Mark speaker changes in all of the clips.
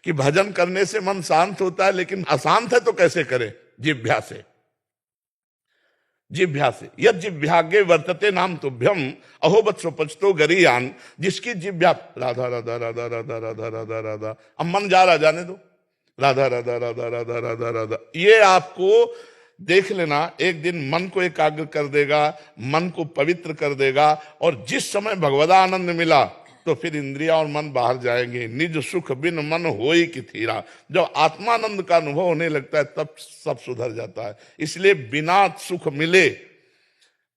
Speaker 1: कि भजन करने से मन शांत होता है, लेकिन अशांत है तो कैसे करे? जिह्वा से, जिह्वा से। यद जिह्वागे वर्तते नाम तुभ्यम अहो वत्स पचतो गरीयान। जिसकी जिह्वा राधा राधा राधा राधा राधा राधा राधा, अब मन जा रहा, जाने दो, राधा राधा राधा राधा राधा राधा, ये आपको देख लेना एक दिन मन को एकाग्र कर देगा, मन को पवित्र कर देगा। और जिस समय भगवदानंद मिला तो फिर इंद्रिया और मन बाहर जाएंगे। निज सुख बिन मन होई कि थीरा। जब आत्मानंद का अनुभव होने लगता है तब सब सुधर जाता है। इसलिए बिना सुख मिले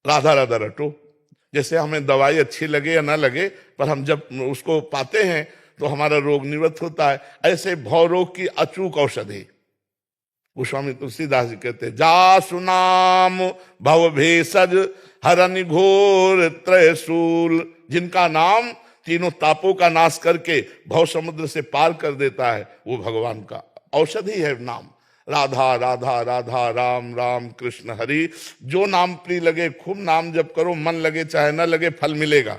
Speaker 1: राधा राधा रटो। जैसे हमें दवाई अच्छी लगे या ना लगे, पर हम जब उसको पाते हैं तो हमारा रोग निवृत्त होता है। ऐसे भव रोग की अचूक औषधि गोस्वामी तुलसीदास जी कहते हैं, जा सुनाम भव भेषज हरनि घोर त्रयशूल। जिनका नाम तीनों तापों का नाश करके भव समुद्र से पार कर देता है, वो भगवान का औषधि है नाम। राधा राधा राधा राम राम कृष्ण हरि। जो नाम प्रिय लगे खूब नाम जप करो, मन लगे चाहे ना लगे फल मिलेगा।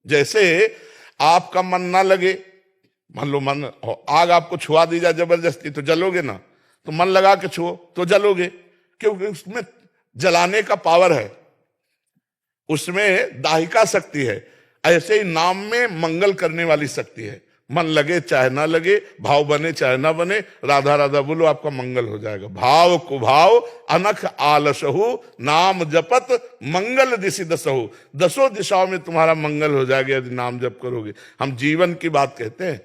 Speaker 1: जैसे आपका मन ना लगे, मान लो मन आग आपको छुआ दी जाए जबरदस्ती, तो जलोगे ना? तो मन लगा के छुओ तो जलोगे, क्योंकि उसमें जलाने का पावर है, उसमें दाहिका शक्ति है। ऐसे ही नाम में मंगल करने वाली शक्ति है। मन लगे चाहे ना लगे, भाव बने चाहे ना बने, राधा राधा बोलो, आपका मंगल हो जाएगा। भाव कुभाव अनख आलसहु नाम जपत मंगल दिशि दसहु। दसों दिशाओं में तुम्हारा मंगल हो जाएगा यदि नाम जप करोगे। हम जीवन की बात कहते हैं,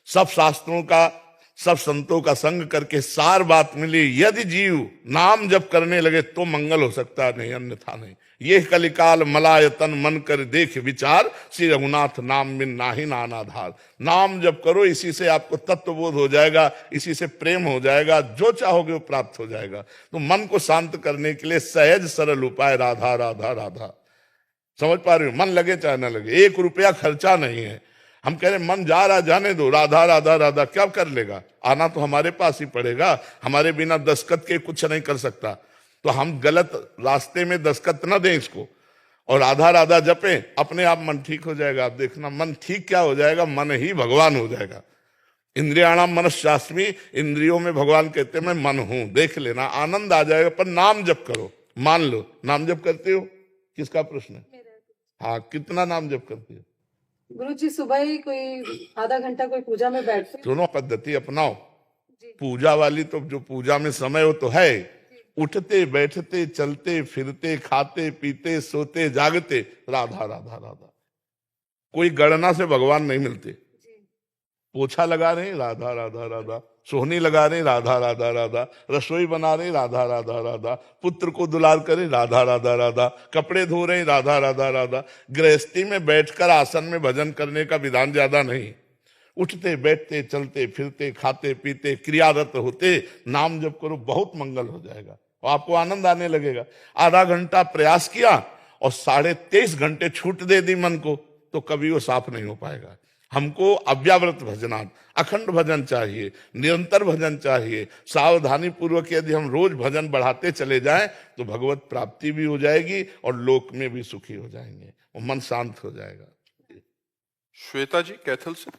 Speaker 1: सब शास्त्रों का, सब संतों का संग करके सार बात मिली। यदि जीव नाम जप करने लगे तो मंगल हो सकता है, नहीं अन्यथा नहीं। ये कलिकाल मलायतन मन कर देख विचार, श्री रघुनाथ नाम बिन नाही नानाधार। नाम जप करो, इसी से आपको तत्वबोध हो जाएगा, इसी से प्रेम हो जाएगा, जो चाहोगे वो प्राप्त हो जाएगा। तो मन को शांत करने के लिए सहज सरल उपाय राधा राधा राधा। समझ पा रहे हो? मन लगे चाहे ना लगे, 1 रुपया खर्चा नहीं है। हम कह रहे मन जा रहा, जाने दो, राधा राधा राधा क्या कर लेगा? आना तो हमारे पास ही पड़ेगा, हमारे बिना दस्तखत के कुछ नहीं कर सकता। तो हम गलत रास्ते में दस्तखत न दें इसको, और राधा राधा जपें, अपने आप मन ठीक हो जाएगा। आप देखना मन ठीक क्या हो जाएगा, मन ही भगवान हो जाएगा। इंद्रियाणाम मनश्चास्मि, इंद्रियों में भगवान कहते हैं मैं मन हूं, देख लेना, आनंद आ जाएगा। पर नाम जप करो। मान लो नाम जप करते हो, किसका प्रश्न है? हाँ, कितना नाम जप करते हो?
Speaker 2: गुरुजी सुबह ही कोई आधा घंटा कोई पूजा में बैठते।
Speaker 1: दोनों पद्धति अपनाओ। पूजा वाली तो जो पूजा में समय हो तो है, उठते बैठते चलते फिरते खाते पीते सोते जागते राधा राधा राधा। कोई गणना से भगवान नहीं मिलते। पोछा लगा रहे राधा राधा राधा, सोहनी लगा रहे राधा राधा राधा, रसोई बना रहे राधा राधा राधा, पुत्र को दुलार करे राधा राधा राधा, कपड़े धो रहे राधा राधा राधा। गृहस्थी में बैठकर आसन में भजन करने का विधान ज्यादा नहीं। उठते बैठते चलते फिरते खाते पीते क्रियारत होते नाम जप करो, बहुत मंगल हो जाएगा और आपको आनंद आने लगेगा। आधा घंटा प्रयास किया और 23.5 घंटे छूट दे दी मन को, तो कभी वो साफ नहीं हो पाएगा। हमको अव्याव्रत भजनात् अखंड भजन चाहिए, निरंतर भजन चाहिए। सावधानी पूर्वक यदि हम रोज भजन बढ़ाते चले जाएं तो भगवत प्राप्ति भी हो जाएगी और लोक में भी सुखी हो जाएंगे और मन शांत हो जाएगा।
Speaker 3: श्वेता जी कैथल से।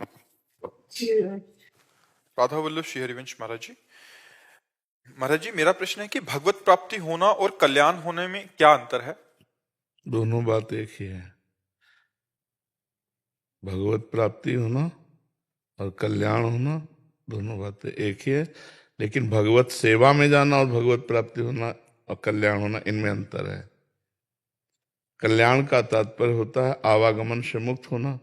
Speaker 3: राधा वल्लभ श्री हरिवंश महाराज जी। महाराज जी, मेरा प्रश्न है कि भगवत प्राप्ति होना और कल्याण होने में क्या अंतर है?
Speaker 1: दोनों बात एक ही है। भगवत प्राप्ति होना और कल्याण होना दोनों बातें एक ही है, लेकिन भगवत सेवा में जाना और भगवत प्राप्ति होना और कल्याण होना, इनमें अंतर है। कल्याण का तात्पर्य होता है आवागमन से मुक्त होना।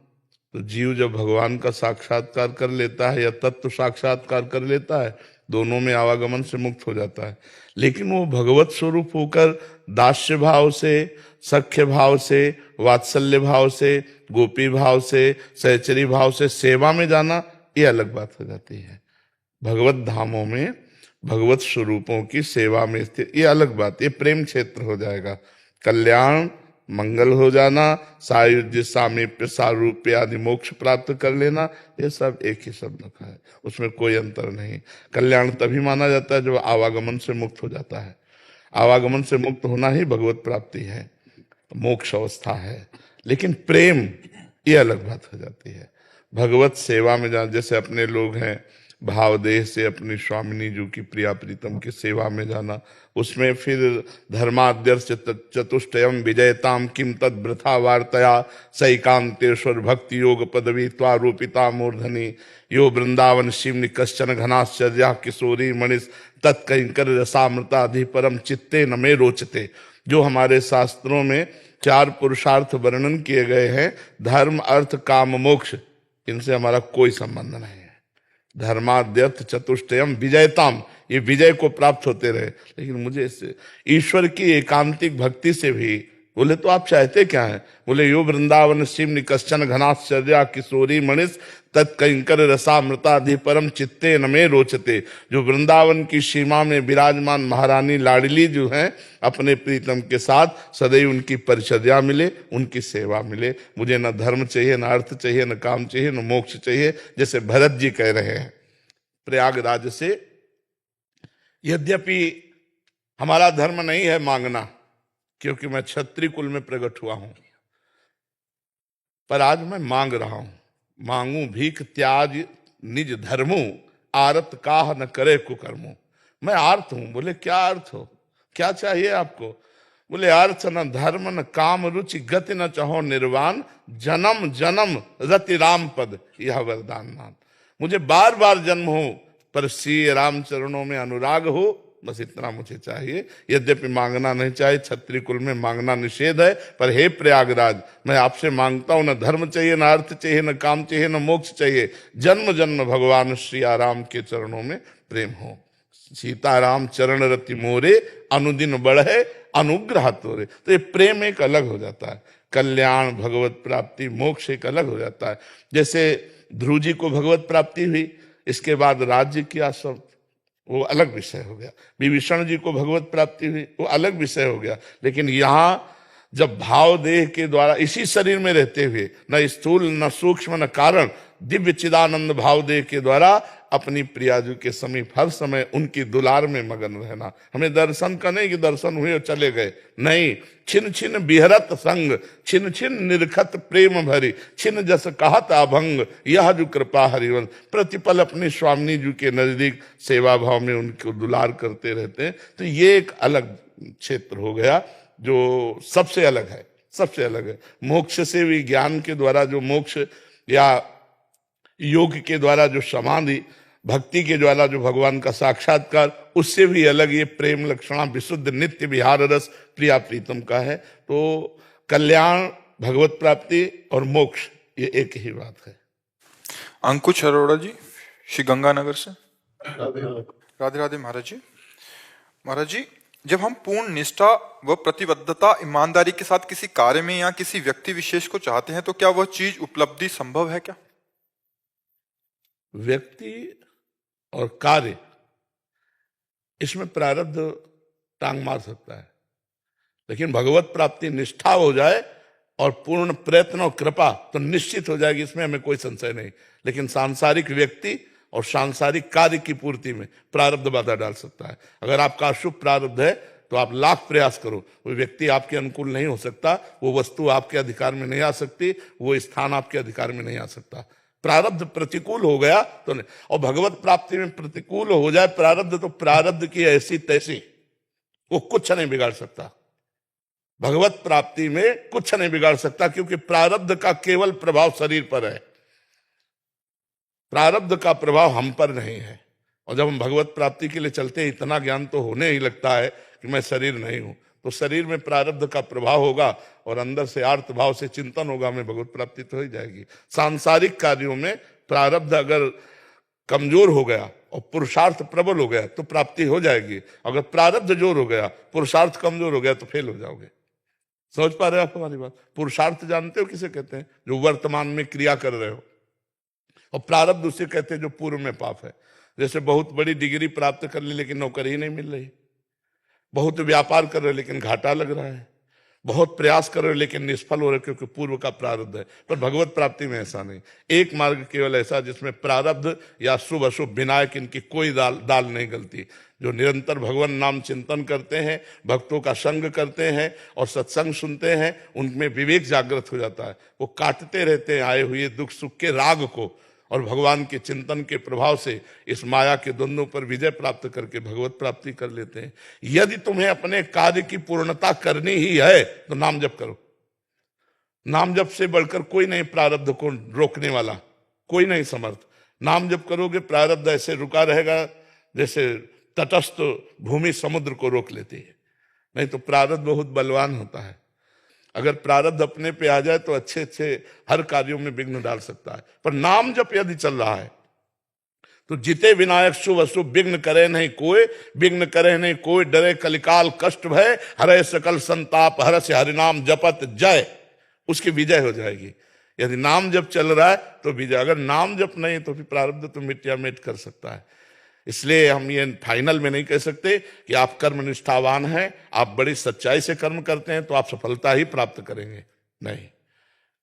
Speaker 1: तो जीव जब भगवान का साक्षात्कार कर लेता है या तत्व साक्षात्कार कर लेता है, दोनों में आवागमन से मुक्त हो जाता है। लेकिन वो भगवत स्वरूप होकर दास्य भाव से, सख्य भाव से, वात्सल्य भाव से, गोपी भाव से, सहचरी भाव से सेवा में जाना, ये अलग बात हो जाती है। भगवत धामों में भगवत स्वरूपों की सेवा में स्थित, ये अलग बात, ये प्रेम क्षेत्र हो जाएगा। कल्याण मंगल हो जाना, सायुज्य सामीप्य सारूप्य आदि मोक्ष प्राप्त कर लेना, ये सब एक ही शब्द का है, उसमें कोई अंतर नहीं। कल्याण तभी माना जाता है जब आवागमन से मुक्त हो जाता है। आवागमन से मुक्त होना ही भगवत प्राप्ति है, मोक्ष अवस्था है। लेकिन प्रेम ये अलग बात हो जाती है। भगवत सेवा में जाना, जैसे अपने लोग हैं भावदेह से अपनी स्वामिनी जी की प्रिया प्रीतम की सेवा में जाना, उसमें फिर धर्माद्यर्श चतुष्टयम विजयताम किम तद वृथा वार्तया सैकांतेश्वर भक्ति योग पदवी त्वारूपिता मूर्धनि यो वृंदावन शिवनि कश्चन घनाश्चर्या किशोरी मणिस तत्कंकर रसामृताधि परम चित्ते न मे रोचते। जो हमारे शास्त्रों में 4 पुरुषार्थ वर्णन किए गए हैं, धर्म अर्थ काम मोक्ष, इनसे हमारा कोई संबंध नहीं है। धर्माद्यर्थ चतुष्टयम विजयताम, ये विजय को प्राप्त होते रहे, लेकिन मुझे इससे ईश्वर की एकांतिक भक्ति से भी, बोले तो आप चाहते क्या हैं? बोले यो वृंदावन शिव निकश्चन घनाश्चर्या किशोरी मणिस तत्कंकर रसामृताधि परम चित्ते न मे रोचते। जो वृंदावन की सीमा में विराजमान महारानी लाडली जो हैं, अपने प्रीतम के साथ सदैव उनकी परिचर्या मिले, उनकी सेवा मिले। मुझे न धर्म चाहिए, न अर्थ चाहिए, न काम चाहिए, न मोक्ष चाहिए, जैसे भरत जी कह रहे हैं प्रयागराज से। यद्यपि हमारा धर्म नहीं है मांगना, क्योंकि मैं क्षत्रिय कुल में प्रकट हुआ हूं, पर आज मैं मांग रहा हूं। मांगू भीख त्याज निज धर्मो, आरत काह न करे कुकर्मो। मैं आर्त हूं। बोले क्या अर्थ हो, क्या चाहिए आपको? बोले अर्थ न धर्म न काम रुचि गति न चाहो निर्वाण, जन्म जन्म रति राम पद यह वरदान मान। मुझे बार बार जन्म हो, पर श्री राम चरणों में अनुराग हो, बस इतना मुझे चाहिए। यद्यपि मांगना नहीं चाहिए, क्षत्रिय कुल में मांगना निषेध है, पर हे प्रयागराज, मैं आपसे मांगता हूं, न धर्म चाहिए, न अर्थ चाहिए, न काम चाहिए, न मोक्ष चाहिए, जन्म जन्म भगवान श्री राम के चरणों में प्रेम हो। सीताराम चरण रति मोरे, अनुदिन बढ़े अनुग्रह तोरे। तो ये प्रेम एक अलग हो जाता है, कल्याण भगवत प्राप्ति मोक्ष एक अलग हो जाता है। जैसे ध्रुव जी को भगवत प्राप्ति हुई, इसके बाद राज्य किया सब, वो अलग विषय हो गया। विभीषण जी को भगवत प्राप्ति हुई, वो अलग विषय हो गया। लेकिन यहां जब भाव देह के द्वारा इसी शरीर में रहते हुए, न स्थूल न सूक्ष्म न कारण, दिव्य चिदानंद भाव देह के द्वारा अपनी प्रियाजू के समीप हर समय उनकी दुलार में मगन रहना। हमें दर्शन का नहीं कि दर्शन हुए और चले गए, नहीं, छिन छिन बिहरत संग, छिन छिन निरखत प्रेम भरी, छिन जस कहत अभंग, यह जो कृपा हरिवंश। प्रतिपल अपने स्वामी जी के नजदीक सेवा भाव में उनको दुलार करते रहते हैं। तो ये एक अलग क्षेत्र हो गया जो सबसे अलग है, सबसे अलग है। मोक्ष से भी, ज्ञान के द्वारा जो मोक्ष या योग के द्वारा जो समाधि, भक्ति के द्वारा जो भगवान का साक्षात्कार, उससे भी अलग ये प्रेम लक्षणा विशुद्ध नित्य विहार रस प्रिया प्रीतम का है। तो कल्याण भगवत प्राप्ति और मोक्ष ये एक ही बात है।
Speaker 3: अंकुश अरोड़ा जी, श्री गंगानगर से। राधे राधे महाराज जी। महाराज जी, जब हम पूर्ण निष्ठा व प्रतिबद्धता ईमानदारी के साथ किसी कार्य में या किसी व्यक्ति विशेष को चाहते हैं, तो क्या वह चीज उपलब्धि संभव है क्या?
Speaker 1: व्यक्ति और कार्य, इसमें प्रारब्ध टांग मार सकता है, लेकिन भगवत प्राप्ति निष्ठा हो जाए और पूर्ण प्रयत्न और कृपा तो निश्चित हो जाएगी, इसमें हमें कोई संशय नहीं। लेकिन सांसारिक व्यक्ति और सांसारिक कार्य की पूर्ति में प्रारब्ध बाधा डाल सकता है। अगर आपका अशुभ प्रारब्ध है तो आप लाख प्रयास करो, वो व्यक्ति आपके अनुकूल नहीं हो सकता, वो वस्तु आपके अधिकार में नहीं आ सकती, वो स्थान आपके अधिकार में नहीं आ सकता। प्रारब्ध प्रतिकूल हो गया तो नहीं। और भगवत प्राप्ति में प्रतिकूल हो जाए प्रारब्ध, तो प्रारब्ध की ऐसी तैसी, वो कुछ नहीं बिगाड़ सकता। भगवत प्राप्ति में कुछ नहीं बिगाड़ सकता, क्योंकि प्रारब्ध का केवल प्रभाव शरीर पर है, प्रारब्ध का प्रभाव हम पर नहीं है। और जब हम भगवत प्राप्ति के लिए चलते हैं, इतना ज्ञान तो होने ही लगता है कि मैं शरीर नहीं हूं, तो शरीर में प्रारब्ध का प्रभाव होगा और अंदर से आर्त भाव से चिंतन होगा, हमें भगवत प्राप्ति तो हो जाएगी। सांसारिक कार्यों में प्रारब्ध अगर कमजोर हो गया और पुरुषार्थ प्रबल हो गया तो प्राप्ति हो जाएगी। अगर प्रारब्ध जोर हो गया, पुरुषार्थ कमजोर हो गया तो फेल हो जाओगे। समझ पा रहे हो आप हमारी बात? पुरुषार्थ जानते हो किसे कहते हैं? जो वर्तमान में क्रिया कर रहे हो। और प्रारब्ध उसे कहते हैं जो पूर्व में पाप है। जैसे बहुत बड़ी डिग्री प्राप्त कर ली लेकिन नौकरी ही नहीं मिल रही, बहुत व्यापार कर रहे लेकिन घाटा लग रहा है, बहुत प्रयास कर रहे हो लेकिन निष्फल हो रहे हो क्योंकि पूर्व का प्रारब्ध है। पर भगवत प्राप्ति में ऐसा नहीं। एक मार्ग केवल ऐसा जिसमें प्रारब्ध या शुभ अशुभ विनायक इनकी कोई दाल नहीं गलती। जो निरंतर भगवान नाम चिंतन करते हैं, भक्तों का संग करते हैं और सत्संग सुनते हैं, उनमें विवेक जागृत हो जाता है। वो काटते रहते हैं आए हुए दुख सुख के राग को, और भगवान के चिंतन के प्रभाव से इस माया के द्वंद्वों पर विजय प्राप्त करके भगवत प्राप्ति कर लेते हैं। यदि तुम्हें अपने कार्य की पूर्णता करनी ही है तो नाम जप करो। नाम जप से बढ़कर कोई नहीं प्रारब्ध को रोकने वाला, कोई नहीं समर्थ। नाम जप करोगे प्रारब्ध ऐसे रुका रहेगा जैसे तटस्थ भूमि समुद्र को रोक लेती है। नहीं तो प्रारब्ध बहुत बलवान होता है। अगर प्रारब्ध अपने पे आ जाए तो अच्छे अच्छे हर कार्यों में विघ्न डाल सकता है। पर नाम जप यदि चल रहा है तो जिते विनायक शुभ अशुभ विघ्न करे नहीं कोई, विघ्न करे नहीं कोई, डरे कलिकाल कष्ट भय, हरे सकल संताप हरस्य हरिनाम जपत जय, उसकी विजय हो जाएगी। यदि नाम जप चल रहा है तो विजय, अगर नाम जप नहीं तो फिर प्रारब्ध तो मिट्टिया मिट कर सकता है। इसलिए हम ये फाइनल में नहीं कह सकते कि आप कर्म निष्ठावान हैं, आप बड़ी सच्चाई से कर्म करते हैं तो आप सफलता ही प्राप्त करेंगे, नहीं।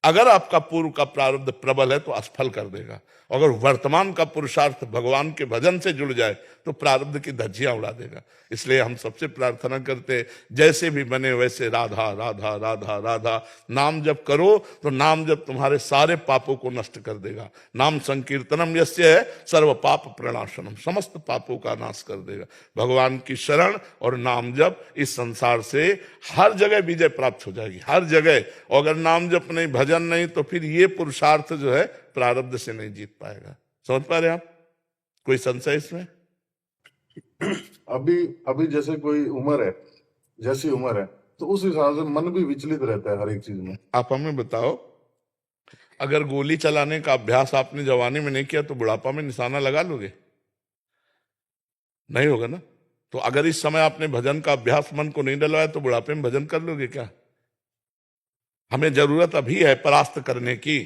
Speaker 1: अगर आपका पूर्व का प्रारब्ध प्रबल है तो असफल कर देगा। अगर वर्तमान का पुरुषार्थ भगवान के भजन से जुड़ जाए तो प्रारब्ध की धज्जियां उड़ा देगा। इसलिए हम सबसे प्रार्थना करते हैं जैसे भी बने वैसे राधा राधा राधा राधा नाम जप करो, तो नाम जप तुम्हारे सारे पापों को नष्ट कर देगा। नाम संकीर्तनम यस्य है सर्व पाप प्रणाशनम, समस्त पापों का नाश कर देगा। भगवान की शरण और नाम जप इस संसार से हर जगह विजय प्राप्त हो जाएगी, हर जगह। और अगर नाम जप नहीं, भजन नहीं, तो फिर ये पुरुषार्थ जो है प्रारब्ध से नहीं जीत पाएगा। समझ पा रहे आप? कोई संशय इसमें?
Speaker 4: अभी जैसे कोई उम्र है, जैसी उम्र है तो उस हिसाब से मन भी विचलित रहता है हर एक चीज में।
Speaker 1: आप हमें बताओ, अगर गोली चलाने का अभ्यास आपने जवानी में नहीं किया तो बुढ़ापा में निशाना लगा लोगे? नहीं होगा ना। तो अगर इस समय आपने भजन का अभ्यास मन को नहीं डलवाया तो बुढ़ापे में भजन कर लोगे क्या? हमें जरूरत अभी है परास्त करने की।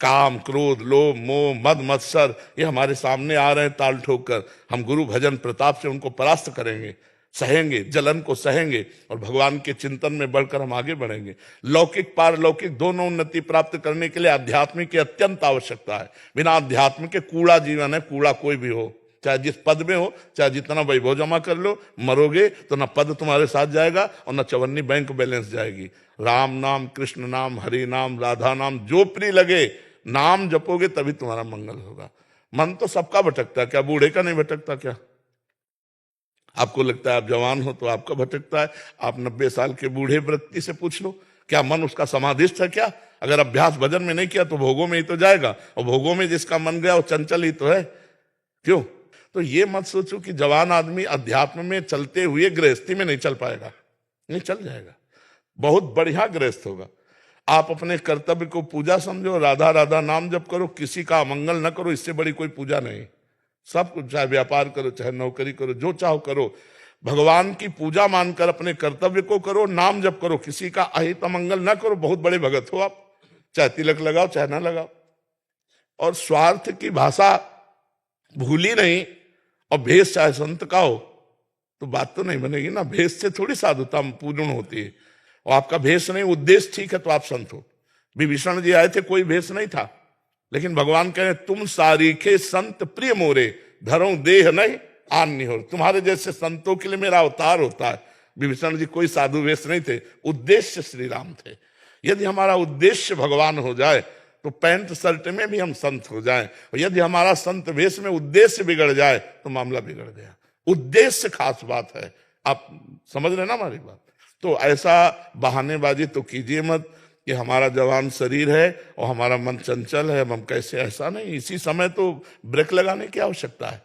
Speaker 1: काम क्रोध लोभ मोह मद मत्सर ये हमारे सामने आ रहे हैं ताल ठोक कर। हम गुरु भजन प्रताप से उनको परास्त करेंगे, सहेंगे, जलन को सहेंगे और भगवान के चिंतन में बढ़कर हम आगे बढ़ेंगे। लौकिक पारलौकिक दोनों उन्नति प्राप्त करने के लिए आध्यात्मिक की अत्यंत आवश्यकता है। बिना अध्यात्म के कूड़ा जीवन है, कूड़ा कोई भी हो, चाहे जिस पद में हो, चाहे जितना वैभव जमा कर लो, मरोगे तो न पद तुम्हारे साथ जाएगा और न चवन्नी बैंक बैलेंस जाएगी। राम नाम कृष्ण नाम हरि नाम राधा नाम जो प्रिय लगे, नाम जपोगे तभी तुम्हारा मंगल होगा। मन तो सबका भटकता है, क्या बूढ़े का नहीं भटकता? क्या आपको लगता है आप जवान हो तो आपका भटकता है? आप 90 साल के बूढ़े व्यक्ति से पूछ लो, क्या मन उसका समाधिस्थ है? क्या अगर अभ्यास भजन में नहीं किया तो भोगों में ही तो जाएगा, और भोगों में जिसका मन गया वो चंचल ही तो है। क्यों? तो ये मत सोचो कि जवान आदमी अध्यात्म में चलते हुए गृहस्थी में नहीं चल पाएगा। नहीं, चल जाएगा, बहुत बढ़िया गृहस्थ होगा। आप अपने कर्तव्य को पूजा समझो, राधा राधा नाम जप करो, किसी का अमंगल न करो, इससे बड़ी कोई पूजा नहीं। सब कुछ, चाहे व्यापार करो, चाहे नौकरी करो, जो चाहो करो, भगवान की पूजा मानकर अपने कर्तव्य को करो, नाम जप करो, किसी का अहित अमंगल न करो, बहुत बड़े भगत हो आप। चाहे तिलक लगाओ चाहे ना लगाओ, और स्वार्थ की भाषा भूली नहीं, और भेष चाहे संत का हो तो बात तो नहीं बनेगी ना। भेष से थोड़ी साधुता पूर्ण होती है। और आपका भेष नहीं, उद्देश्य ठीक है तो आप संत हो। विभीषण जी आए थे, कोई भेष नहीं था, लेकिन भगवान कह रहे तुम सारीखे संत प्रिय मोरे, धरो देह नहीं आन नहीं हो। तुम्हारे जैसे संतों के लिए मेरा अवतार होता है। विभीषण जी कोई साधु वेश नहीं थे, उद्देश्य श्री राम थे। यदि हमारा उद्देश्य भगवान हो जाए तो पैंट शर्ट में भी हम संत हो जाएं, और यदि हमारा संत वेश में उद्देश्य बिगड़ जाए तो मामला बिगड़ गया। उद्देश्य खास बात है, आप समझ रहे ना हमारी बात? तो ऐसा बहानेबाजी तो कीजिए मत कि हमारा जवान शरीर है और हमारा मन चंचल है, हम कैसे, ऐसा नहीं। इसी समय तो ब्रेक लगाने की आवश्यकता है।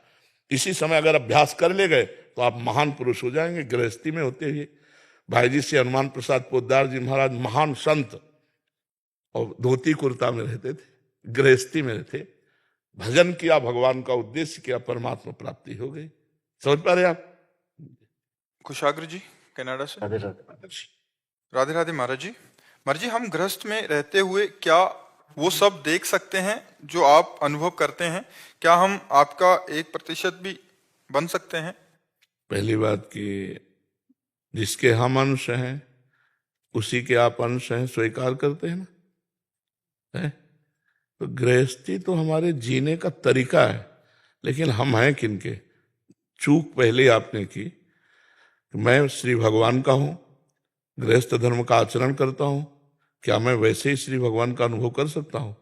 Speaker 1: इसी समय अगर अभ्यास कर ले गए तो आप महान पुरुष हो जाएंगे गृहस्थी में होते हुए। भाई जी से हनुमान प्रसाद पोद्दार जी महाराज महान संत, और धोती कुर्ता में रहते थे, गृहस्थी में रहते, भजन किया, भगवान का उद्देश्य किया, परमात्मा प्राप्ति हो गई। समझ पा रहे आप?
Speaker 3: कुशाग्र जी कनाडा से।
Speaker 4: राधे राधे।
Speaker 3: राधे राधे महाराज जी। महाराज जी, हम गृहस्थ में रहते हुए क्या वो सब देख सकते हैं जो आप अनुभव करते हैं? क्या हम आपका 1% भी बन सकते हैं?
Speaker 1: पहली बात कि जिसके हम अंश हैं उसी के आप अंश हैं, स्वीकार करते हैं ना, है? तो गृहस्थी तो हमारे जीने का तरीका है, लेकिन हम हैं किनके? चूक पहले आपने की कि मैं श्री भगवान का हूं, गृहस्थ धर्म का आचरण करता हूं, क्या मैं वैसे ही श्री भगवान का अनुभव कर सकता हूं?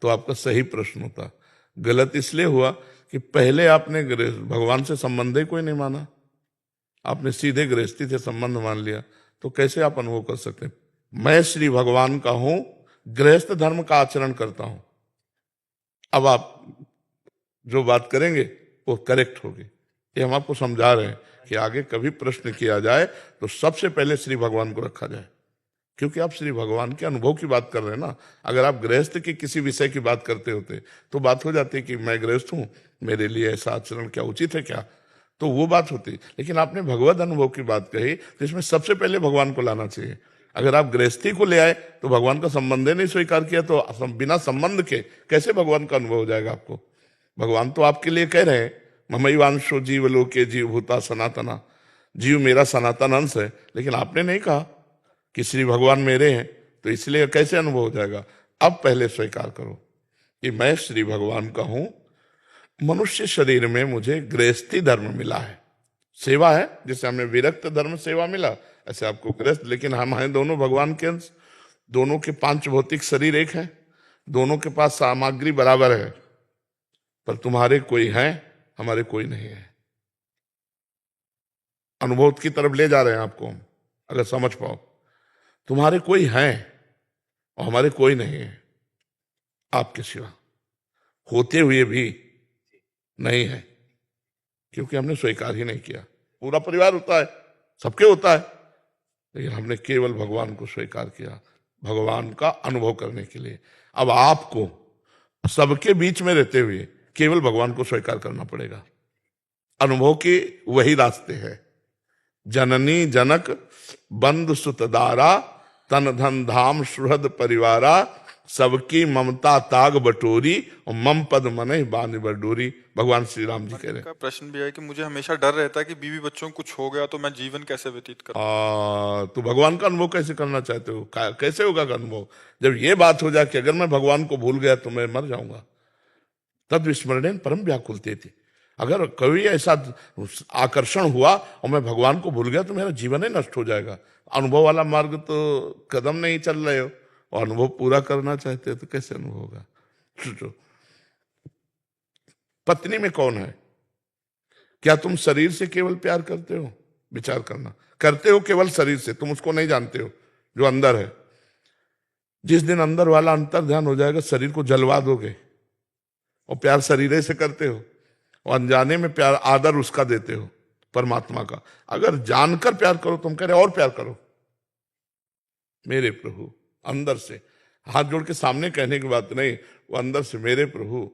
Speaker 1: तो आपका सही प्रश्न होता। गलत इसलिए हुआ कि पहले आपने भगवान से संबंध ही कोई नहीं माना, आपने सीधे गृहस्थी से संबंध मान लिया, तो कैसे आप अनुभव कर सकते हैं? मैं श्री भगवान का हूं, गृहस्थ धर्म का आचरण करता हूं। अब आप जो बात करेंगे वो करेक्ट होगी। ये हम आपको समझा रहे हैं कि आगे कभी प्रश्न किया जाए तो सबसे पहले श्री भगवान को रखा जाए, क्योंकि आप श्री भगवान के अनुभव की बात कर रहे हैं ना। अगर आप गृहस्थ की किसी विषय की बात करते होते तो बात हो जाती कि मैं गृहस्थ हूं, मेरे लिए ऐसा आचरण क्या उचित है क्या, तो वो बात होती। लेकिन आपने भगवत अनुभव की बात कही, तो इसमें सबसे पहले भगवान को लाना चाहिए। अगर आप गृहस्थी को ले आए तो भगवान का संबंध ही नहीं स्वीकार किया, तो बिना संबंध के कैसे भगवान का अनुभव हो जाएगा आपको? भगवान तो आपके लिए कह रहे हैं, ममैवांशो जीव लोके जीव भूता सनातना, जीव मेरा सनातन अंश है, लेकिन आपने नहीं कहा कि श्री भगवान मेरे हैं, तो इसलिए कैसे अनुभव हो जाएगा? अब पहले स्वीकार करो कि मैं श्री भगवान का हूं, मनुष्य शरीर में मुझे गृहस्थी धर्म मिला है, सेवा है, जैसे हमें विरक्त धर्म सेवा मिला ऐसे आपको गृहस्थ। लेकिन हम हैं दोनों भगवान के अंश, दोनों के पांच भौतिक शरीर एक है, दोनों के पास सामग्री बराबर है, पर तुम्हारे कोई है, हमारे कोई नहीं है। अनुभव की तरफ ले जा रहे हैं आपको हम, अगर समझ पाओ। तुम्हारे कोई है और हमारे कोई नहीं है, आपके सिवा, होते हुए भी नहीं है, क्योंकि हमने स्वीकार ही नहीं किया। पूरा परिवार होता है, सबके होता है, लेकिन हमने केवल भगवान को स्वीकार किया, भगवान का अनुभव करने के लिए। अब आपको सबके बीच में रहते हुए केवल भगवान को स्वीकार करना पड़ेगा। अनुभव के वही रास्ते हैं, जननी जनक बंधु सुतदारा, तन धन धाम सुहृद परिवारा, सबकी ममता ताग बटोरी, और मम पद मन बांध बडोरी। भगवान श्री राम जी कह रहे हैं।
Speaker 3: प्रश्न भी है कि मुझे हमेशा डर रहता है कि बीवी बच्चों को कुछ हो गया तो मैं जीवन कैसे व्यतीत करूं।
Speaker 1: तो भगवान का अनुभव कैसे करना चाहते हो? कैसे होगा अनुभव? जब ये बात हो जाए कि अगर मैं भगवान को भूल गया तो मैं मर जाऊंगा, तद विस्मरणेन परम व्याकुलते थे। अगर कभी ऐसा आकर्षण हुआ और मैं भगवान को भूल गया तो मेरा जीवन ही नष्ट हो जाएगा। अनुभव वाला मार्ग तो कदम नहीं चल रहे हो, और अनुभव पूरा करना चाहते हो तो कैसे अनुभव होगा? सोचो, पत्नी में कौन है? क्या तुम शरीर से केवल प्यार करते हो? विचार करना, करते हो केवल शरीर से, तुम उसको नहीं जानते हो जो अंदर है। जिस दिन अंदर वाला अंतर ध्यान हो जाएगा, शरीर को जलवा दोगे, और प्यार शरीर से करते हो, और अनजाने में प्यार आदर उसका देते हो, परमात्मा का। अगर जानकर प्यार करो, तुम कह रहे और प्यार करो मेरे प्रभु, अंदर से हाथ जोड़ के सामने कहने की बात नहीं, वो अंदर से, मेरे प्रभु,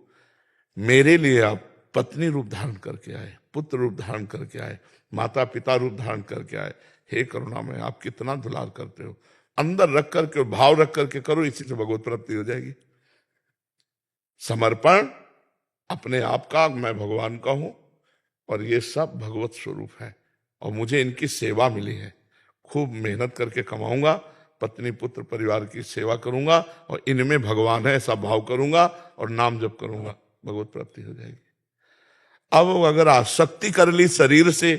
Speaker 1: मेरे लिए आप पत्नी रूप धारण करके आए, पुत्र रूप धारण करके आए, माता पिता रूप धारण करके आए। हे करुणामय, आप कितना दुलार करते हो। अंदर रख करके, भाव रख करके करो, इसी से भगवत प्राप्ति हो जाएगी। समर्पण अपने आप का, मैं भगवान का हूं और ये सब भगवत स्वरूप है, और मुझे इनकी सेवा मिली है, खूब मेहनत करके कमाऊंगा, पत्नी पुत्र परिवार की सेवा करूंगा, और इनमें भगवान है ऐसा भाव करूंगा और नाम जप करूंगा, भगवत प्राप्ति हो जाएगी। अब अगर आसक्ति कर ली शरीर से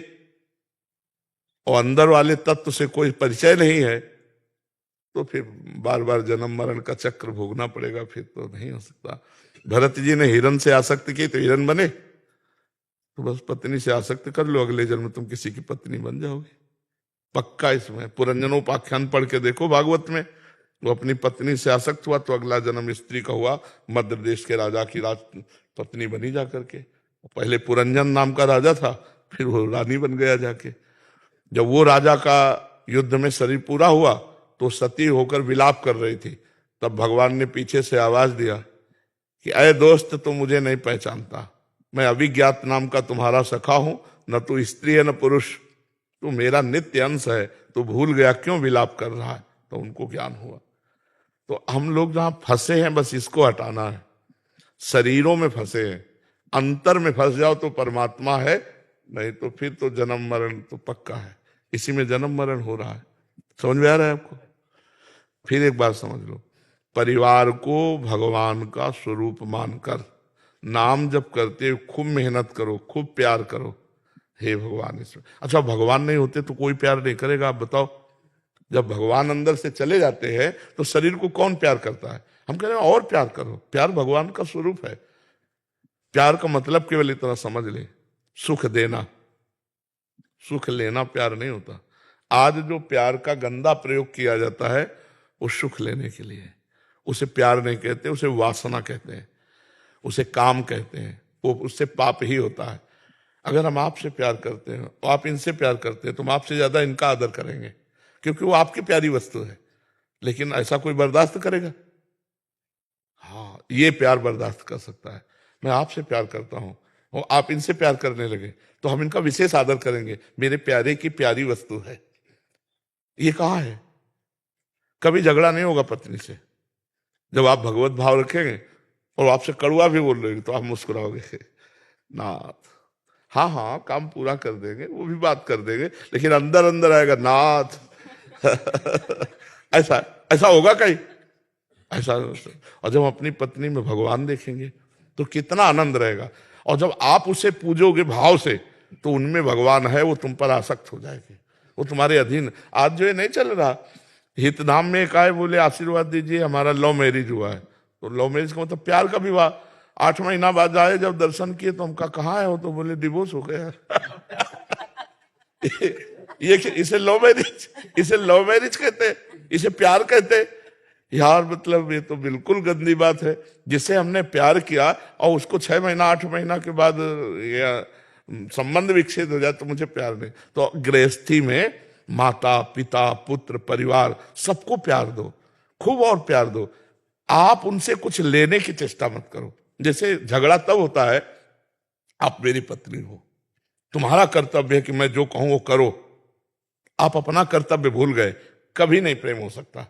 Speaker 1: और अंदर वाले तत्व से कोई परिचय नहीं है, तो फिर बार बार जन्म मरण का चक्र भोगना पड़ेगा, फिर तो नहीं हो सकता। भरत जी ने हिरण से आसक्ति की तो हिरण बने, तो बस पत्नी से आसक्ति कर लो, अगले जन्म में तुम किसी की पत्नी बन जाओगे, पक्का। इसमें पुरंजनोपाख्यान पढ़ के देखो भागवत में, वो अपनी पत्नी से आसक्त हुआ तो अगला जन्म स्त्री का हुआ, मध्य देश के राजा की राज पत्नी बनी जा करके। पहले पुरंजन नाम का राजा था, फिर वो रानी बन गया जाके। जब वो राजा का युद्ध में शरीर पूरा हुआ तो सती होकर विलाप कर रही थी, तब भगवान ने पीछे से आवाज दिया कि अय दोस्त, तू मुझे नहीं पहचानता, मैं अभिज्ञात नाम का तुम्हारा सखा हूं, न तू स्त्री है न पुरुष, तू मेरा नित्य अंश है, तू भूल गया क्यों विलाप कर रहा है। तो उनको ज्ञान हुआ। तो हम लोग जहां फंसे हैं, बस इसको हटाना है। शरीरों में फंसे हैं, अंतर में फंस जाओ तो परमात्मा है, नहीं तो फिर तो जन्म मरण तो पक्का है, इसी में जन्म मरण हो रहा है। समझ में आ रहा है आपको? फिर एक बात समझ लो, परिवार को भगवान का स्वरूप मानकर नाम जप करते हुए खूब मेहनत करो, खूब प्यार करो। हे भगवान, इसमें अच्छा भगवान नहीं होते तो कोई प्यार नहीं करेगा, आप बताओ। जब भगवान अंदर से चले जाते हैं तो शरीर को कौन प्यार करता है? हम कह रहे हैं और प्यार करो। प्यार भगवान का स्वरूप है। प्यार का मतलब केवल इतना समझ ले, सुख देना। सुख लेना प्यार नहीं होता। आज जो प्यार का गंदा प्रयोग किया जाता है वो सुख लेने के लिए। उसे प्यार नहीं कहते, उसे वासना कहते हैं, उसे काम कहते हैं। वो उससे पाप ही होता है। अगर हम आपसे प्यार करते हैं और आप इनसे प्यार करते हैं तो हम आपसे ज्यादा इनका आदर करेंगे, क्योंकि वो आपकी प्यारी वस्तु है। लेकिन ऐसा कोई बर्दाश्त करेगा? हाँ, ये प्यार बर्दाश्त कर सकता है। मैं आपसे प्यार करता हूं और आप इनसे प्यार करने लगे तो हम इनका विशेष आदर करेंगे। मेरे प्यारे की प्यारी वस्तु है। ये कहाँ है? कभी झगड़ा नहीं होगा पत्नी से। जब आप भगवत भाव रखेंगे और आपसे कड़वा भी बोल रहे तो आप मुस्कुराओगे, नाथ हाँ हाँ काम पूरा कर देंगे, वो भी बात कर देंगे, लेकिन अंदर अंदर आएगा नाथ। ऐसा ऐसा होगा कहीं? ऐसा। और जब अपनी पत्नी में भगवान देखेंगे तो कितना आनंद रहेगा। और जब आप उसे पूजोगे भाव से तो उनमें भगवान है, वो तुम पर आसक्त हो जाएगी, वो तुम्हारे अधीन। आज जो ये नहीं चल रहा, हित नाम में एक आए बोले आशीर्वाद दीजिए, हमारा लव मैरिज हुआ है। तो लव मैरिज का मतलब प्यार का विवाह। 8 महीना बाद आए, जब दर्शन किए तो हमका कहाँ है वो, तो बोले डिवोर्स हो गया। ये इसे लव मैरिज कहते हैं, इसे प्यार कहते हैं यार। मतलब ये तो बिल्कुल गंदी बात है। जिसे हमने प्यार किया और उसको 6 महीना 8 महीना के बाद संबंध विकसित हो जाए तो मुझे प्यार नहीं। तो गृहस्थी में माता पिता पुत्र परिवार सबको प्यार दो, खूब और प्यार दो। आप उनसे कुछ लेने की चेष्टा मत करो। जैसे झगड़ा तब होता है, आप मेरी पत्नी हो, तुम्हारा कर्तव्य है कि मैं जो कहूं वो करो। आप अपना कर्तव्य भूल गए, कभी नहीं प्रेम हो सकता।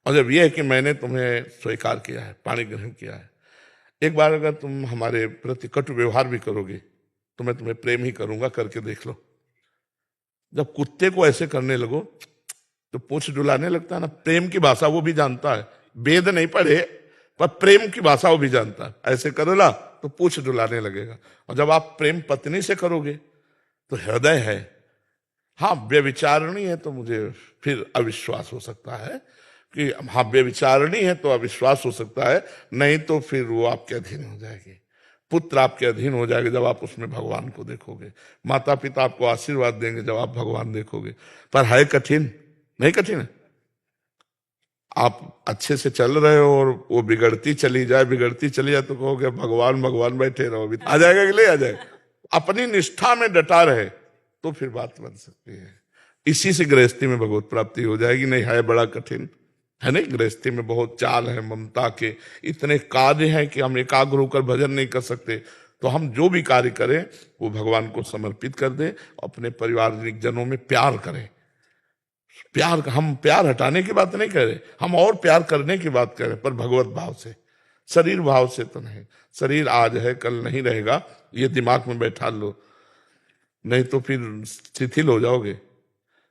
Speaker 1: और जब यह है कि मैंने तुम्हें स्वीकार किया है, पाणी ग्रहण किया है, एक बार अगर तुम हमारे प्रति कटु व्यवहार भी करोगे तो मैं तुम्हें प्रेम ही करूंगा, करके देख लो। जब कुत्ते को ऐसे करने लगो तो पूंछ डुलाने लगता है ना। प्रेम की भाषा वो भी जानता है, वेद नहीं पढ़े पर प्रेम की भाषा वो भी जानता है। ऐसे करेला तो पूंछ डुलाने लगेगा। और जब आप प्रेम पत्नी से करोगे तो हृदय है। हाँ, व्यभिचारणी है तो मुझे फिर अविश्वास हो सकता है कि हाँ व्यभिचारणी है तो अविश्वास हो सकता है, नहीं तो फिर वो आपके अधीन हो जाएगी। पुत्र आपके अधीन हो जाएगा जब आप उसमें भगवान को देखोगे। माता पिता आपको आशीर्वाद देंगे जब आप भगवान देखोगे। पर है कठिन? नहीं कठिन है। आप अच्छे से चल रहे हो और वो बिगड़ती चली जाए तो कहोगे भगवान भगवान बैठे रहो, अभी आ जाएगा कि नहीं आ जाएगा। अपनी निष्ठा में डटा रहे तो फिर बात बन सकती है। इसी से गृहस्थी में भगवत प्राप्ति हो जाएगी। नहीं है बड़ा कठिन है, नहीं गृहस्थी में बहुत चाल है ममता के, इतने कार्य हैं कि हम एकाग्र होकर भजन नहीं कर सकते। तो हम जो भी कार्य करें वो भगवान को समर्पित कर दें, अपने परिवारिक जनों में प्यार करें। प्यार, हम प्यार हटाने की बात नहीं कर रहे, हम और प्यार करने की बात कर रहे, पर भगवत भाव से, शरीर भाव से तो नहीं। शरीर आज है कल नहीं रहेगा, ये दिमाग में बैठा लो, नहीं तो फिर शिथिल हो जाओगे।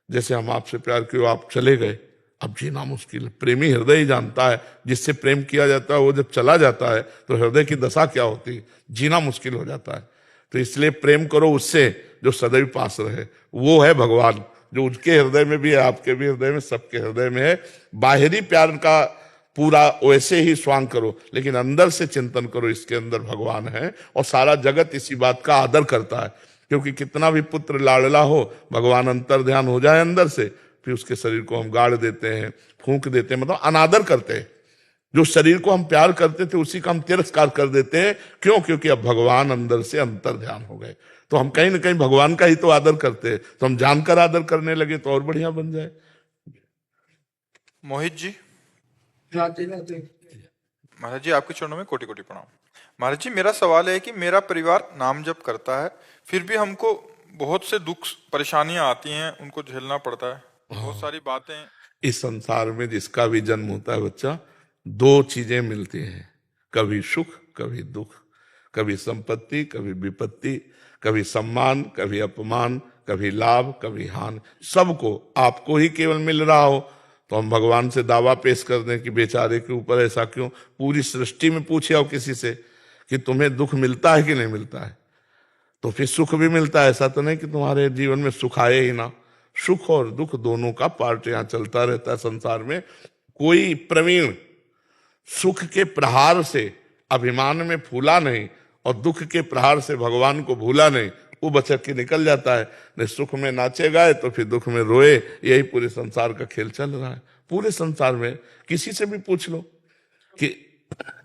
Speaker 1: जैसे हम आपसे प्यार किए, आप चले गए, अब जीना मुश्किल है। प्रेमी हृदय ही जानता है, जिससे प्रेम किया जाता है वो जब चला जाता है तो हृदय की दशा क्या होती है, जीना मुश्किल हो जाता है। तो इसलिए प्रेम करो उससे जो सदैव पास रहे, वो है भगवान, जो उनके हृदय में भी है, आपके भी हृदय में, सबके हृदय में है। बाहरी प्यार का पूरा वैसे ही स्वांग करो, लेकिन अंदर से चिंतन करो इसके अंदर भगवान है। और सारा जगत इसी बात का आदर करता है, क्योंकि कितना भी पुत्र लाडला हो, भगवान अंतर ध्यान हो जाए अंदर से, फिर उसके शरीर को हम गाड़ देते हैं, फूंक देते हैं, मतलब अनादर करते हैं। जो शरीर को हम प्यार करते थे उसी का हम तिरस्कार कर देते हैं। क्यों? क्योंकि अब भगवान अंदर से अंतर ध्यान हो गए। तो हम कहीं ना कहीं भगवान का ही तो आदर करते हैं, तो हम जानकर आदर करने लगे तो और बढ़िया बन जाए।
Speaker 3: मोहित जी। महाराज जी, आपके चरणों में कोटि कोटि प्रणाम। महाराज जी, मेरा सवाल है कि मेरा परिवार नाम जप करता है, फिर भी हमको बहुत से दुख परेशानियां आती हैं, उनको झेलना पड़ता है, बहुत सारी बातें।
Speaker 1: इस संसार में जिसका भी जन्म होता है बच्चा, 2 चीजें मिलती हैं, कभी सुख कभी दुख, कभी संपत्ति कभी विपत्ति, कभी सम्मान कभी अपमान, कभी लाभ कभी हानि। सबको आपको ही केवल मिल रहा हो तो हम भगवान से दावा पेश कर दें कि बेचारे के ऊपर ऐसा क्यों। पूरी सृष्टि में पूछे आओ किसी से कि तुम्हें दुख मिलता है कि नहीं मिलता है, तो फिर सुख भी मिलता है। ऐसा तो नहीं कि तुम्हारे जीवन में सुख आए ही ना। सुख और दुख दोनों का पार्ट यहाँ चलता रहता है संसार में। कोई प्रवीण सुख के प्रहार से अभिमान में फूला नहीं और दुख के प्रहार से भगवान को भूला नहीं, वो बचक के निकल जाता है। नहीं सुख में नाचे गाए तो फिर दुख में रोए। यही पूरे संसार का खेल चल रहा है। पूरे संसार में किसी से भी पूछ लो कि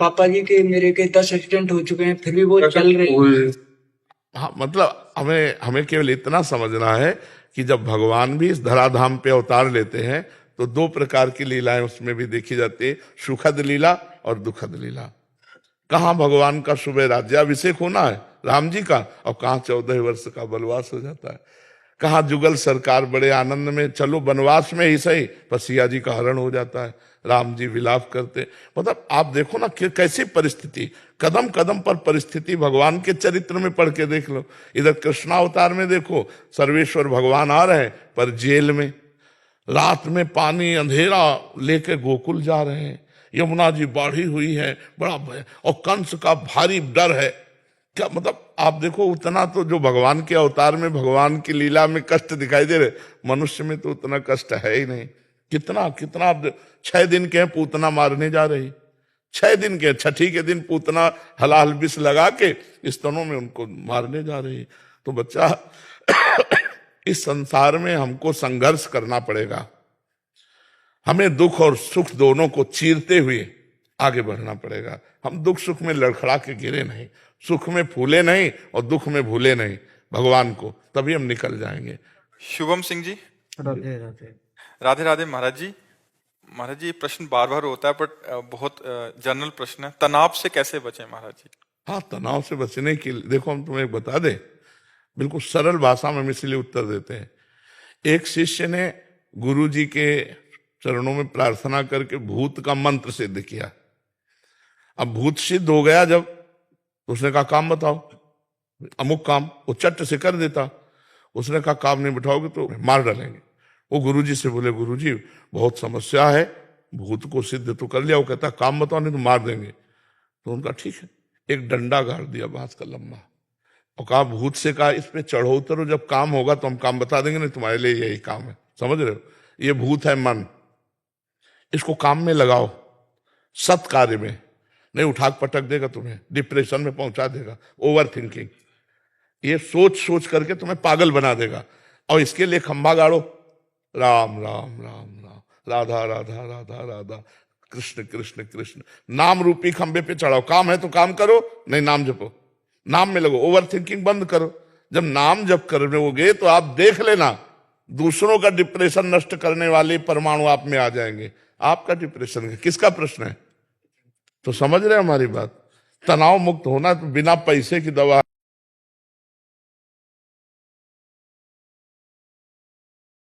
Speaker 5: पापा जी के मेरे के 10 एक्सीडेंट हो चुके हैं फिर भी वो चल रहे हैं।
Speaker 1: हाँ, मतलब हमें केवल इतना समझना है कि जब भगवान भी इस धराधाम पे अवतार लेते हैं तो दो प्रकार की लीलाएं उसमें भी देखी जाती है, सुखद लीला और दुखद लीला। कहाँ भगवान का सुबह राज्याभिषेक होना है राम जी का, और कहाँ 14 वर्ष का वनवास हो जाता है। कहाँ जुगल सरकार बड़े आनंद में, चलो वनवास में ही सही, पर सिया जी का हरण हो जाता है, राम जी विलाप करते। मतलब आप देखो ना कि कैसी परिस्थिति, कदम कदम पर परिस्थिति भगवान के चरित्र में पढ़ के देख लो। इधर कृष्णावतार में देखो, सर्वेश्वर भगवान आ रहे हैं पर जेल में, रात में पानी अंधेरा लेके गोकुल जा रहे हैं, यमुना जी बाढ़ी हुई है, बड़ा भय, और कंस का भारी डर है। क्या मतलब आप देखो, उतना तो जो भगवान के अवतार में भगवान की लीला में कष्ट दिखाई दे रहे, मनुष्य में तो उतना कष्ट है ही नहीं। कितना कितना 6 दिन के हैं पूतना मारने जा रही, 6 दिन के, छठी के दिन पूतना हलाल विष लगा के स्तनों में उनको मारने जा रही। तो बच्चा इस संसार में हमको संघर्ष करना पड़ेगा। हमें दुख और सुख दोनों को चीरते हुए आगे बढ़ना पड़ेगा। हम दुख सुख में लड़खड़ा के गिरे नहीं, सुख में फूले नहीं और दुख में भूले नहीं भगवान को, तभी हम निकल जाएंगे।
Speaker 3: शुभम सिंह जी।
Speaker 5: राधे राधे।
Speaker 3: राधे राधे महाराज जी। महाराज जी ये प्रश्न बार बार होता है बट बहुत जनरल प्रश्न है, तनाव से कैसे बचें महाराज जी?
Speaker 1: हाँ, तनाव से बचने के लिए देखो हम तुम्हें एक बता दें, बिल्कुल सरल भाषा में हम इसलिए उत्तर देते हैं। एक शिष्य ने गुरु जी के चरणों में प्रार्थना करके भूत का मंत्र सिद्ध किया। अब भूत सिद्ध हो गया जब, तो उसने कहा काम बताओ, अमुक काम, वो चट से कर देता। उसने कहा काम नहीं बिठाओगे तो मार डालेंगे। वो गुरुजी से बोले गुरुजी बहुत समस्या है, भूत को सिद्ध तो कर लिया, वो कहता काम बताओ नहीं तो मार देंगे। तो उनका ठीक है, एक डंडा गाड़ दिया बांस का लंबा, और कहा भूत से कहा इस पे चढ़ो उतरो, जब काम होगा तो हम काम बता देंगे, नहीं तुम्हारे लिए यही काम है। समझ रहे हो, ये भूत है मन, इसको काम में लगाओ, सत कार्य में, नहीं उठाक पटक देगा तुम्हें, डिप्रेशन में पहुंचा देगा, ओवर थिंकिंग, ये सोच सोच करके तुम्हें पागल बना देगा। और इसके लिए खंभा गाड़ो, राम राम राम राम, राधा राधा राधा राधा, कृष्ण कृष्ण कृष्ण, नाम रूपी खंभे पे चढ़ाओ। काम है तो काम करो, नहीं नाम जपो, नाम में लगो, ओवर थिंकिंग बंद करो। जब नाम जप करोगे तो आप देख लेना दूसरों का डिप्रेशन नष्ट करने वाले परमाणु आप में आ जाएंगे। आपका डिप्रेशन किसका प्रश्न है? तो समझ रहे हैं हमारी बात। तनाव मुक्त होना तो बिना पैसे की दवा